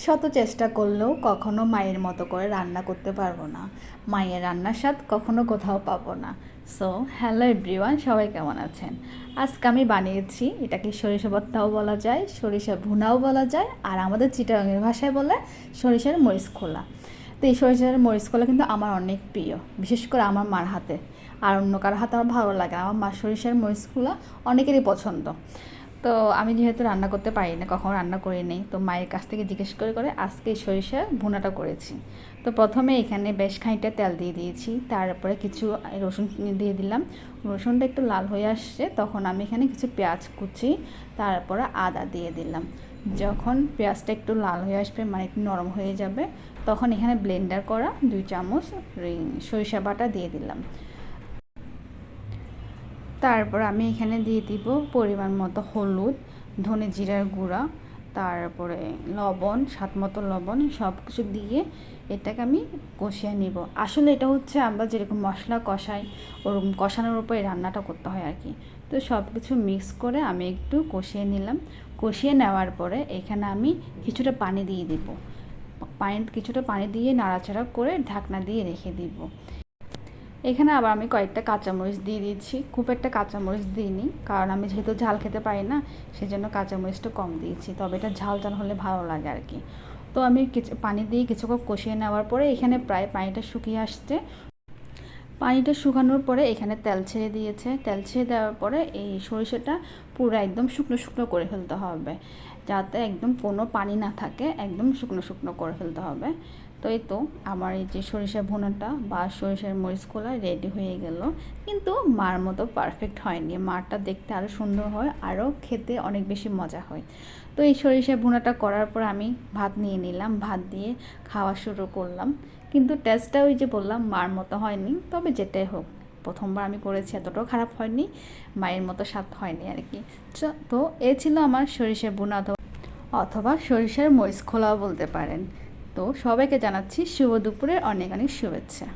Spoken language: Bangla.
শত চেষ্টা করলেও কখনো মায়ের মতো করে রান্না করতে পারবো না। মায়ের রান্নার স্বাদ কখনো কোথাও পাবো না। সো হ্যালো এভরিওয়ান, সবাই কেমন আছেন? আজকে আমি বানিয়েছি, এটাকে সরিষা ভর্তাও বলা যায়, সরিষা ভুনাও বলা যায়, আর আমাদের চিটাগাংয়ের ভাষায় বলে সরিষার মরিচ খোলা। তো এই সরিষার মরিচ খোলা কিন্তু আমার অনেক প্রিয়, বিশেষ করে আমার মার হাতে। আর অন্য কারো হাতে আমার ভালো লাগে, আমার মার সরিষার মরিচ খোলা অনেকেরই পছন্দ। তো আমি যেহেতু রান্না করতে পারি না, কখনো রান্না করি নি, তো মায়ের কাছ থেকে জিজ্ঞেস করে করে আজকে সরিষা ভুনাটা করেছি। তো প্রথমে এখানে বেশ খানিকটা তেল দিয়ে দিয়েছি, তারপরে কিছু রসুন দিয়ে দিলাম। রসুনটা একটু লাল হয়ে আসছে, তখন আমি এখানে কিছু পেঁয়াজ কুচি, তারপরে আদা দিয়ে দিলাম। যখন পেঁয়াজটা একটু লাল হয়ে আসবে, মানে একটু নরম হয়ে যাবে, তখন এখানে ব্লেন্ডার করা 2 চামচ সরিষা বাটা দিয়ে দিলাম। তারপর আমি এখানে দিয়ে দিব পরিমাণ মতো হলুদ, ধনে জিরার গুঁড়া, তারপরে লবণ, স্বাদ মতো লবণ, সব কিছু দিয়ে এটাকে আমি কষিয়ে নিব। আসলে এটা হচ্ছে আমরা যেরকম মশলা কষাই, ওরকম কষানোর উপরে রান্নাটা করতে হয় আর কি। তো সব কিছু মিক্স করে আমি একটু কষিয়ে নিলাম। কষিয়ে নেওয়ার পরে এখানে আমি কিছুটা পানি দিয়ে দিব। কিছুটা পানি দিয়ে নাড়াচাড়া করে ঢাকনা দিয়ে রেখে দিব। এখানে আবার আমি কয়েকটা কাঁচামরিচ দিয়ে দিচ্ছি, খুব একটা কাঁচামরিচ দিইনি, কারণ আমি যেহেতু ঝাল খেতে পারি না, সেজন্য কাঁচামরিচটা কম দিয়েছি, তবে এটা ঝাল ঝাল হলে ভালো লাগে আর কি। তো আমি কিছু পানি দিয়ে কিছুক্ষণ কষিয়ে নেওয়ার পরে এখানে প্রায় পানিটা শুকিয়ে আসছে। পানিটা শুকানোর পরে এখানে তেল ছেড়ে দিয়েছে, তেল ছেড়ে দেওয়ার পরে এই সরিষাটা পুরো একদম শুকনো শুকনো করে ফেলতে হবে, যাতে একদম কোনো পানি না থাকে, একদম শুকনো শুকনো করে ফেলতে হবে। তো এই তো আমার এই যে সরিষা ভুনাটা বা সরিষার মরিচ খোলা রেডি হয়ে গেল। কিন্তু মার মতো পারফেক্ট হয়নি, মারটা দেখতে আরও সুন্দর হয়, আরও খেতে অনেক বেশি মজা হয়। তো এই সরিষা ভুনাটা করার পর আমি ভাত নিয়ে নিলাম, ভাত দিয়ে খাওয়া শুরু করলাম। কিন্তু টেস্টটা ওই যে বললাম মার মতো হয়নি, তবে যেটাই হোক, প্রথমবার আমি করেছি, এতটাও খারাপ হয়নি, মায়ের মতো স্বাদ হয়নি আর কি। তো এ ছিল আমার সরিষা ভুনা অথবা সরিষার মরিচ খোলাও বলতে পারেন। তো সবাইকে জানাচ্ছি শুভ দুপুরের অনেক অনেক শুভেচ্ছা।